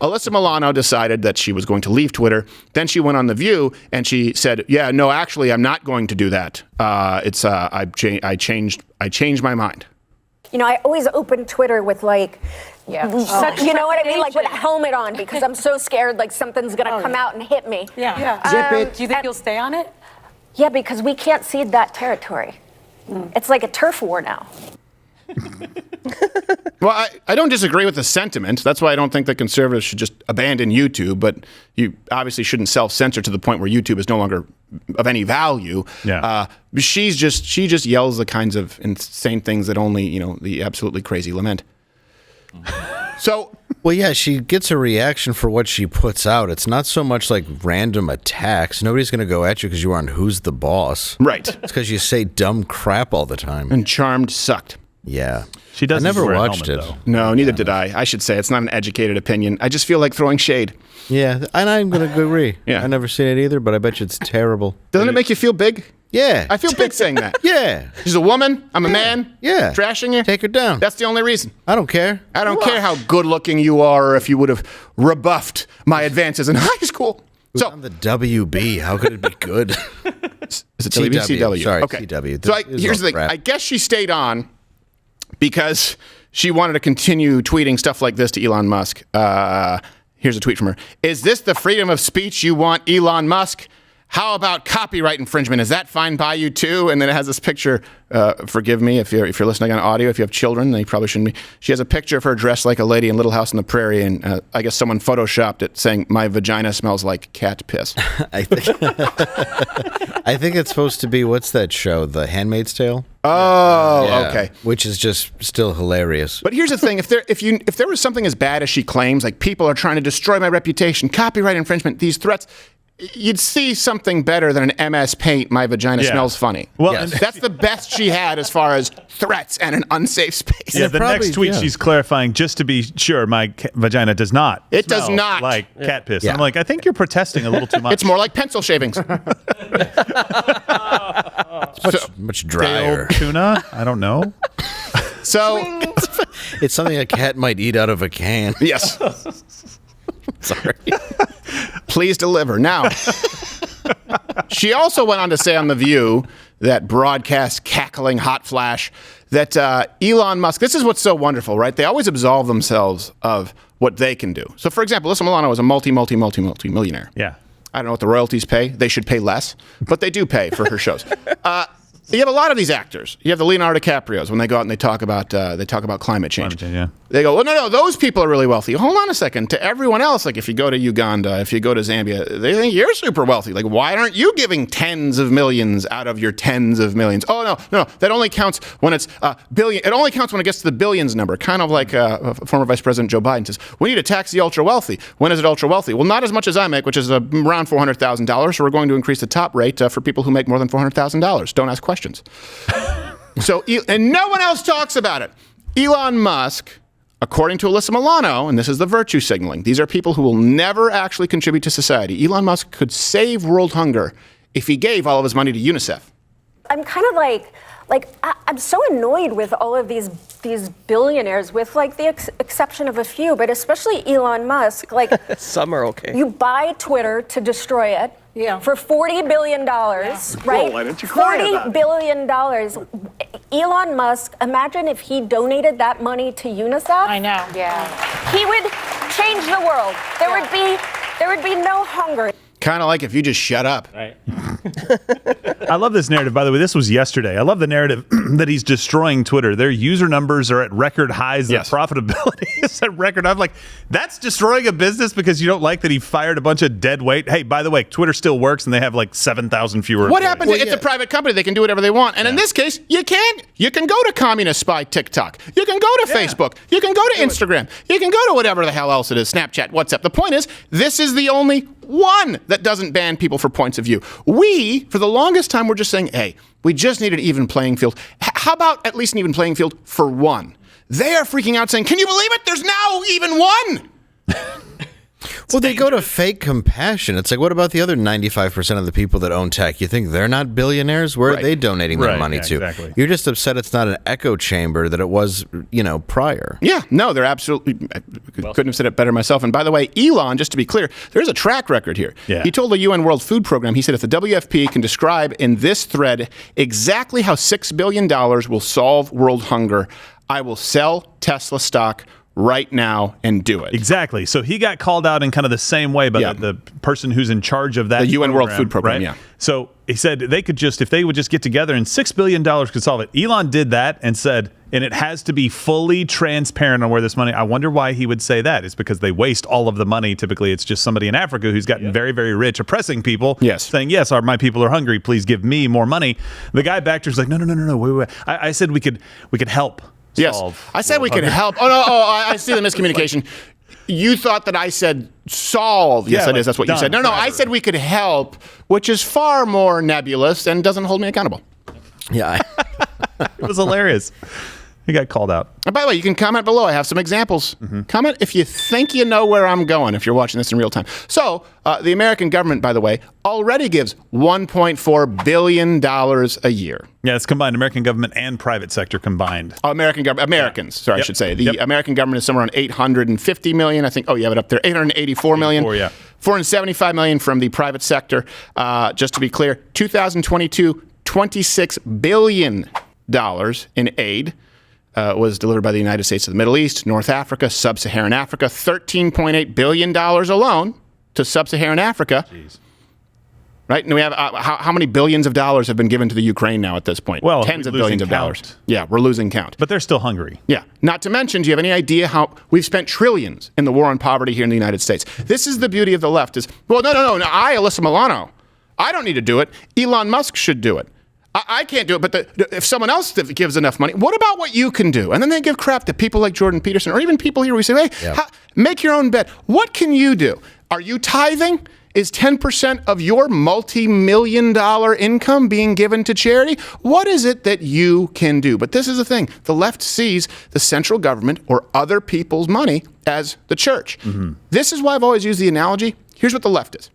Alyssa Milano decided that she was going to leave Twitter. Then she went on The View and she said, "Yeah, no, actually, I'm not going to do that. I changed my mind." You know, I always open Twitter with like, you know what I mean? Like with a helmet on because I'm so scared like something's going to come out and hit me. Zip it. Do you think you'll stay on it? Yeah, because we can't cede that territory. It's like a turf war now. Well, I don't disagree with the sentiment. That's why I don't think that conservatives should just abandon YouTube, but you obviously shouldn't self-censor to the point where YouTube is no longer of any value. Yeah. She just yells the kinds of insane things that only, the absolutely crazy lament. So, well, yeah, she gets a reaction for what she puts out. It's not so much like random attacks. Nobody's going to go at you because you're on Who's the Boss. Right. It's because you say dumb crap all the time. And Charmed sucked. Yeah. She doesn't. I never wear a watched helmet, it. though. No, neither did I. I should say it's not an educated opinion. I just feel like throwing shade. Yeah, and I'm going to agree. Yeah. I've never seen it either, but I bet you it's terrible. Doesn't it make you feel big? Yeah. I feel big saying that. Yeah. She's a woman. I'm a man. Yeah. Trashing you. Take her down. That's the only reason. I don't care. I don't care how good looking you are or if you would have rebuffed my advances in high school. So on the WB, how could it be good? Is it CW? Sorry, okay. CW. So here's the thing. I guess she stayed on because she wanted to continue tweeting stuff like this to Elon Musk. Here's a tweet from her. "Is this the freedom of speech you want, Elon Musk? How about copyright infringement? Is that fine by you too?" And then it has this picture. Forgive me if you're listening on audio. If you have children, then you probably shouldn't be. She has a picture of her dressed like a lady in Little House on the Prairie, and I guess someone photoshopped it saying, "My vagina smells like cat piss." I think it's supposed to be, what's that show? The Handmaid's Tale? Oh, Yeah, okay. Which is just still hilarious. But here's the thing: if there was something as bad as she claims, like people are trying to destroy my reputation, copyright infringement, these threats, you'd see something better than an MS Paint, "My vagina smells funny." Well, Yes. That's the best she had as far as threats and an unsafe space. Yeah, the next tweet she's clarifying, just to be sure, my vagina does not. It does smell not. like cat piss. Yeah. I'm like, I think you're protesting a little too much. It's more like pencil shavings. It's much drier. Stale tuna. I don't know. So, It's something a cat might eat out of a can. yes, Sorry. please deliver. Now, she also went on to say on The View, that broadcast cackling hot flash, that Elon Musk, this is what's so wonderful, right? They always absolve themselves of what they can do. So, for example, Alyssa Milano is a multi-millionaire. Yeah. I don't know what the royalties pay. They should pay less, but they do pay for her shows. You have a lot of these actors. You have the Leonardo DiCaprios when they go out and they talk about climate change. Yeah. They go, well, no, those people are really wealthy. Hold on a second. To everyone else, like if you go to Uganda, if you go to Zambia, they think you're super wealthy. Like, why aren't you giving tens of millions out of your tens of millions? Oh, no. That only counts when it's billion. It only counts when it gets to the billions number. Kind of like former Vice President Joe Biden says, we need to tax the ultra wealthy. When is it ultra wealthy? Well, not as much as I make, which is around $400,000. So we're going to increase the top rate for people who make more than $400,000. Don't ask questions. So, and no one else talks about it. Elon Musk, according to Alyssa Milano, and this is the virtue signaling, these are people who will never actually contribute to society. Elon Musk could save world hunger if he gave all of his money to UNICEF. I'm kind of I'm so annoyed with all of these billionaires, with like the exception of a few, but especially Elon Musk. Like, some are okay. You buy Twitter to destroy it. Yeah. For $40 billion, right? Well, why don't you cry about $40 billion. Elon Musk, imagine if he donated that money to UNICEF. I know. Yeah. He would change the world. There would be no hunger. Kind of like if you just shut up. Right. I love this narrative. By the way, this was yesterday. I love the narrative that he's destroying Twitter. Their user numbers are at record highs. Yes. The profitability is at record. I'm like, that's destroying a business because you don't like that he fired a bunch of dead weight. Hey, by the way, Twitter still works and they have like 7,000 fewer What employees. happened? It's a private company. They can do whatever they want. And in this case, you can't. You can go to Communist Spy TikTok. You can go to Facebook. You can go to Instagram. You can go to whatever the hell else it is, Snapchat, WhatsApp. The point is, this is the only one that doesn't ban people for points of view. We, for the longest time, were just saying, hey, we just need an even playing field. How about at least an even playing field for one? They are freaking out saying, can you believe it? There's now even one. Well, they go to fake compassion. It's like, what about the other 95% of the people that own tech? You think they're not billionaires? Where are they donating their money to? Exactly. You're just upset it's not an echo chamber that it was, prior. Yeah, no, they're absolutely. I couldn't have said it better myself. And by the way, Elon, just to be clear, there's a track record here. Yeah. He told the UN World Food Program, he said, if the WFP can describe in this thread exactly how $6 billion will solve world hunger, I will sell Tesla stock right now and do it. Exactly. So he got called out in kind of the same way by the person who's in charge of that. The UN World Food Program, right? yeah. So he said they could just, if they would just get together and $6 billion could solve it. Elon did that and said, and it has to be fully transparent on where this money, I wonder why he would say that. It's because they waste all of the money. Typically, it's just somebody in Africa who's gotten very, very rich, oppressing people, saying, yes, my people are hungry. Please give me more money. The guy back there's like, no, wait. I said we could help. Yes, I said we could help. I see the miscommunication. You thought that I said solve. Yes, it is. That's what you said. No, I said we could help, which is far more nebulous and doesn't hold me accountable. Yeah. It was hilarious. He got called out. And by the way, you can comment below. I have some examples. Comment if you think you know where I'm going, if you're watching this in real time. So, the American government, by the way, already gives $1.4 billion a year. Yeah, it's combined. American government and private sector combined. Americans, I should say. The American government is somewhere around 850 million. I think, you have it up there, 884 million. 475 million from the private sector. Just to be clear, 2022, $26 billion in aid. Was delivered by the United States to the Middle East, North Africa, Sub-Saharan Africa, $13.8 billion alone to Sub-Saharan Africa. Jeez. Right? And we have how many billions of dollars have been given to the Ukraine now at this point? Well, tens of billions of dollars. Yeah, we're losing count. But they're still hungry. Yeah. Not to mention, do you have any idea how we've spent trillions in the war on poverty here in the United States? This is the beauty of the left is, no, I, Alyssa Milano, I don't need to do it. Elon Musk should do it. I can't do it, but if someone else gives enough money, what about what you can do? And then they give crap to people like Jordan Peterson or even people here. We say, hey, make your own bet. What can you do? Are you tithing? Is 10% of your multi-million-dollar income being given to charity? What is it that you can do? But this is the thing. The left sees the central government or other people's money as the church. This is why I've always used the analogy. Here's what the left is.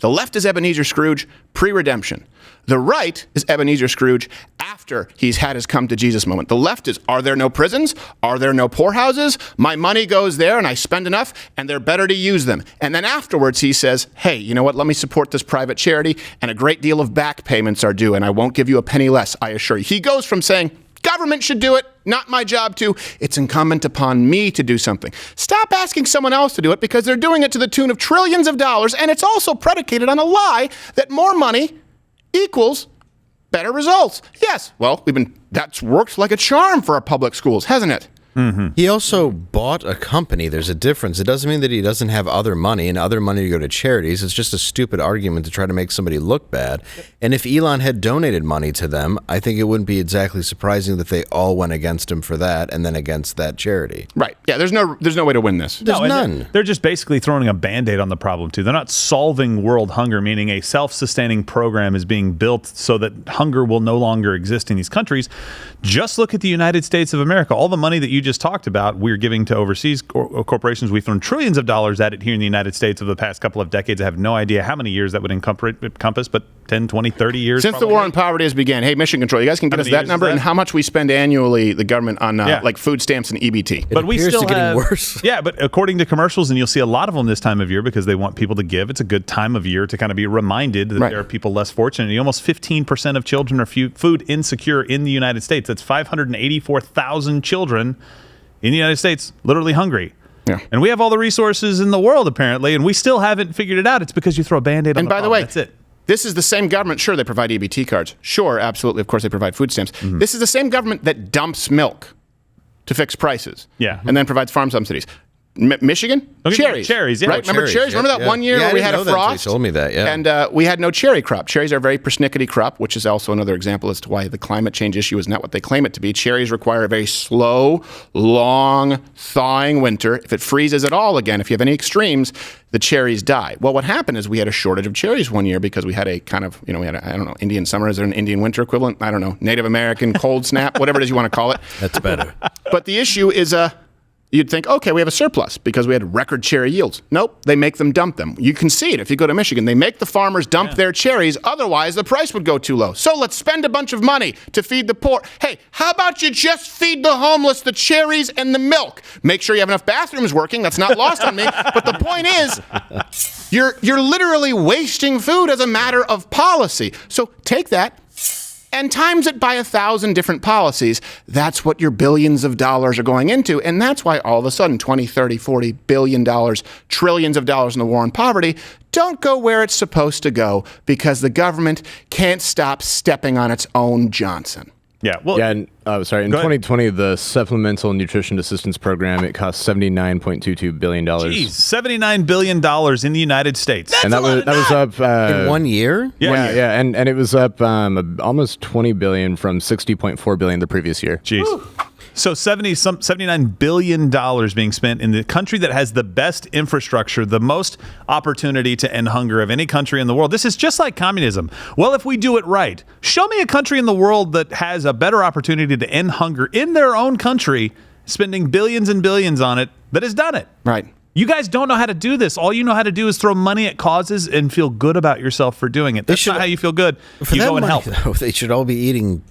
The left is Ebenezer Scrooge pre-redemption. The right is Ebenezer Scrooge after he's had his come to Jesus moment. The left is, are there no prisons? Are there no poorhouses? My money goes there and I spend enough and they're better to use them. And then afterwards he says, hey, you know what? Let me support this private charity and a great deal of back payments are due and I won't give you a penny less, I assure you. He goes from saying, government should do it, not my job to, it's incumbent upon me to do something. Stop asking someone else to do it because they're doing it to the tune of trillions of dollars and it's also predicated on a lie that more money equals better results. Yes, well, that's worked like a charm for our public schools, hasn't it? He also bought a company. There's a difference. It doesn't mean that he doesn't have other money and other money to go to charities. It's just a stupid argument to try to make somebody look bad. And if Elon had donated money to them, I think it wouldn't be exactly surprising that they all went against him for that and then against that charity. Right. Yeah, there's no way to win this. There's none. They're just basically throwing a Band-Aid on the problem, too. They're not solving world hunger, meaning a self-sustaining program is being built so that hunger will no longer exist in these countries. Just look at the United States of America. All the money that you just talked about, we're giving to overseas corporations. We've thrown trillions of dollars at it here in the United States over the past couple of decades. I have no idea how many years that would encompass, but 10, 20, 30 years. Since the war on poverty has began. Hey, Mission Control, you guys can give us that number and how much we spend annually, the government, on like food stamps and EBT. But we still getting worse. Yeah, but according to commercials, and you'll see a lot of them this time of year because they want people to give. It's a good time of year to kind of be reminded that there are people less fortunate. Almost 15% of children are food insecure in the United States. That's 584,000 children in the United States, literally hungry. Yeah. And we have all the resources in the world, apparently, and we still haven't figured it out. It's because you throw a Band-Aid on the problem. And by the way, that's it. This is the same government. Sure, they provide EBT cards. Sure, absolutely. Of course, they provide food stamps. This is the same government that dumps milk to fix prices. Yeah. And then provides farm subsidies. Michigan? Cherries. Cherries, yeah. Right? Remember cherries? Remember that one year where we had a frost? You told me that, yeah. And we had no cherry crop. Cherries are a very persnickety crop, which is also another example as to why the climate change issue is not what they claim it to be. Cherries require a very slow, long, thawing winter. If it freezes at all again, if you have any extremes, the cherries die. Well, what happened is we had a shortage of cherries one year because we had a kind of, we had I don't know, Indian summer. Is there an Indian winter equivalent? I don't know. Native American cold snap, whatever it is you want to call it. That's better. But the issue is you'd think, okay, we have a surplus because we had record cherry yields. Nope, they make them dump them. You can see it if you go to Michigan. They make the farmers dump their cherries, otherwise the price would go too low. So let's spend a bunch of money to feed the poor. Hey, how about you just feed the homeless the cherries and the milk? Make sure you have enough bathrooms working. That's not lost on me. But the point is, you're literally wasting food as a matter of policy. So take that and times it by 1,000 different policies. That's what your billions of dollars are going into. And that's why all of a sudden 20, 30, 40 billion dollars, trillions of dollars in the war on poverty don't go where it's supposed to go because the government can't stop stepping on its own Johnson. Yeah. Well, yeah. And, sorry. In 2020, the Supplemental Nutrition Assistance Program, it cost $79.22 billion. Geez, $79 billion in the United States. And that was up in 1 year? Yeah. And it was up almost $20 billion from $60.4 billion the previous year. Jeez. Woo. So $79 billion being spent in the country that has the best infrastructure, the most opportunity to end hunger of any country in the world. This is just like communism. Well, if we do it right, show me a country in the world that has a better opportunity to end hunger in their own country, spending billions and billions on it, that has done it. Right. You guys don't know how to do this. All you know how to do is throw money at causes and feel good about yourself for doing it. That's not how you feel good. You go and help. Though, they should all be eating,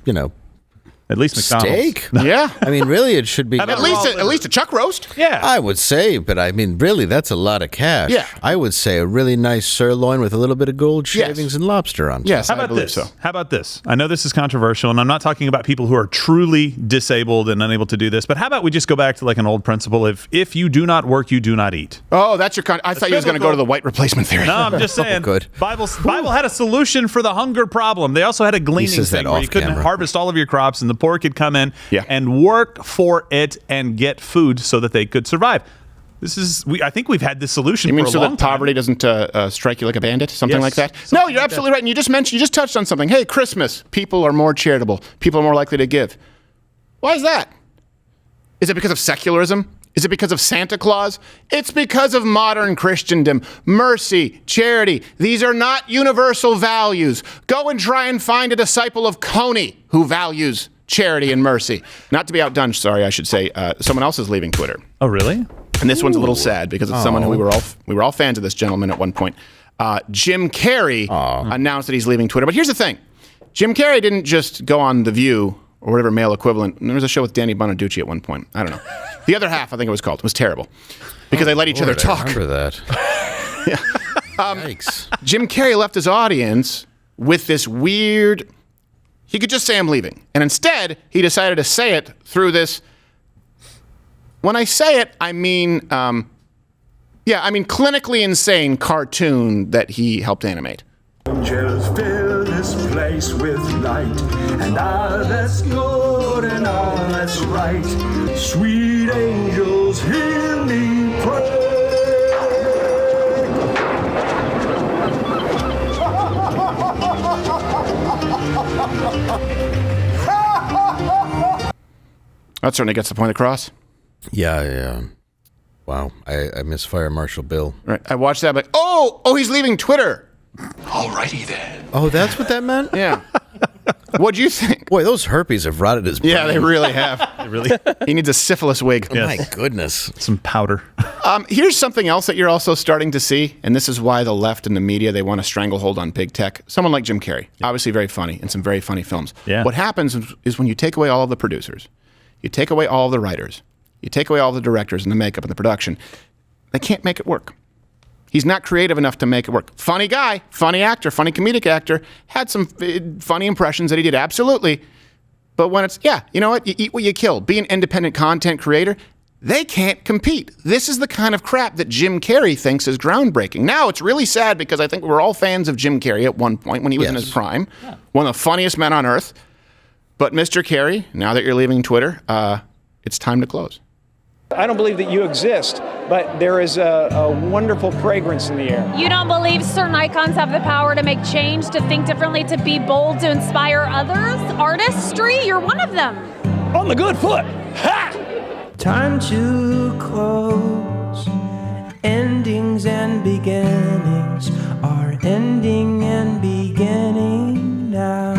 at least McDonald's. Steak? Yeah. I mean, really, it should be. At least a chuck roast. Yeah. I would say, but I mean, really, that's a lot of cash. Yeah. I would say a really nice sirloin with a little bit of gold shavings and lobster on top. Yes, How I about believe this? so. How about this? I know this is controversial, and I'm not talking about people who are truly disabled and unable to do this, but how about we just go back to like an old principle? If you do not work, you do not eat. Oh, that's your I thought you was going to go to the white replacement theory. No, I'm just saying. Good. Bible had a solution for the hunger problem. They also had a gleaning thing where you couldn't harvest all of your crops, and the poor could come in and work for it and get food so that they could survive. I think we've had this solution You mean for a so long that poverty doesn't strike you like a bandit, something like that? Something No, you're absolutely right. And you just touched on something. Hey, Christmas, people are more charitable. People are more likely to give. Why is that? Is it because of secularism? Is it because of Santa Claus? It's because of modern Christendom. Mercy, charity, these are not universal values. Go and try and find a disciple of Coney who values charity and mercy. Not to be outdone, sorry, I should say, someone else is leaving Twitter. Oh, really? And this one's a little sad because it's someone who we were all fans of this gentleman at one point. Jim Carrey announced that he's leaving Twitter. But here's the thing. Jim Carrey didn't just go on The View or whatever male equivalent. There was a show with Danny Bonaducci at one point. I don't know. The Other Half, I think it was called. It was terrible because they let each other talk. I remember that. Yeah. Yikes. Jim Carrey left his audience with this weird... He could just say, I'm leaving. And instead, he decided to say it through this... When I say it, I mean... clinically insane cartoon that he helped animate. Angels fill this place with light, and all that's good and all that's right. Sweet angels, hear me pray. That certainly gets the point across. Yeah. Wow. I miss Fire Marshal Bill. Right. I watched that, but he's leaving Twitter. Alrighty then. Oh, that's what that meant? Yeah. What'd you think? Boy, those herpes have rotted his brain. Yeah, they really have. He needs a syphilis wig. Oh, my goodness. Some powder. Here's something else that you're also starting to see, and this is why the left and the media, they want a stranglehold on big tech. Someone like Jim Carrey, obviously very funny, in some very funny films. Yeah. What happens is when you take away all of the producers, you take away all of the writers, you take away all the directors and the makeup and the production, they can't make it work. He's not creative enough to make it work. Funny guy, funny actor, funny comedic actor, had some funny impressions that he did, absolutely. But when it's, you know what, you eat what you kill. Be an independent content creator. They can't compete. This is the kind of crap that Jim Carrey thinks is groundbreaking. Now, it's really sad because I think we were all fans of Jim Carrey at one point when he was in his prime. Yeah. One of the funniest men on earth. But Mr. Carrey, now that you're leaving Twitter, it's time to close. I don't believe that you exist, but there is a wonderful fragrance in the air. You don't believe certain icons have the power to make change, to think differently, to be bold, to inspire others? Artistry, you're one of them. On the good foot. Ha! Time to close. Endings and beginnings are ending and beginning now.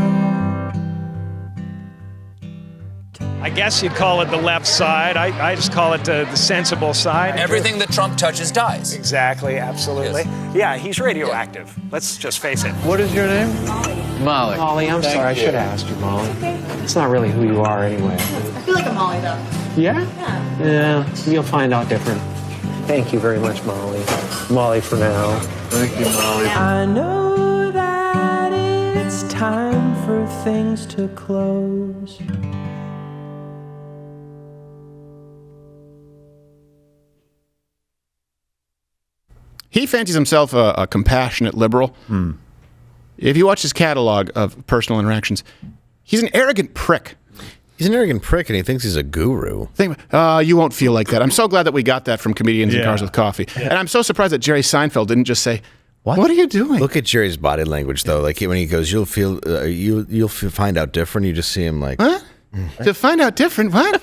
I guess guess you'd call it the left side. I just call it the sensible side. Everything that Trump touches dies. Exactly, absolutely. Yes. Yeah, he's radioactive. Let's just face it. What is your name? Molly. Molly, I'm sorry. I should have asked you, Molly. It's not really who you are anyway. I feel like a Molly, though. Yeah? Yeah, you'll find out different. Thank you very much, Molly. Molly for now. Thank you, Molly. I know that it's time for things to close. He fancies himself a compassionate liberal. If you watch his catalog of personal interactions, he's an arrogant prick. He's an arrogant prick, and he thinks he's a guru. You won't feel like that. I'm so glad that we got that from Comedians in Cars with Coffee. Yeah. And I'm so surprised that Jerry Seinfeld didn't just say, What are you doing? Look at Jerry's body language, though. Like when he goes, you'll find out different. You just see him like, huh? To find out different? What?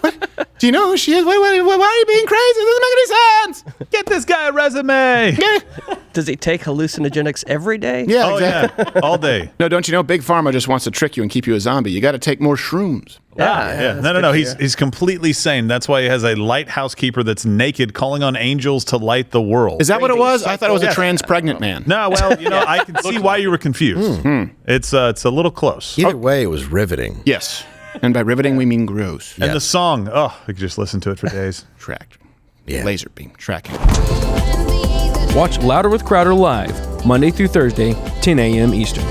Do you know who she is? Why are you being crazy? It doesn't make any sense. Get this guy a resume. Does he take hallucinogenics every day? Yeah, exactly. Yeah. All day. No, don't you know? Big Pharma just wants to trick you and keep you a zombie. You got to take more shrooms. Yeah. No. He's completely sane. That's why he has a lighthouse keeper that's naked, calling on angels to light the world. Is that what it was? I thought it was a trans pregnant man. No, well, I can see why you were confused. It's a little close. Either way, it was riveting. Yes. And by riveting, we mean gross. And the song, we could just listen to it for days. Tracked. Yeah. Laser beam tracking. Watch Louder with Crowder live, Monday through Thursday, 10 a.m. Eastern.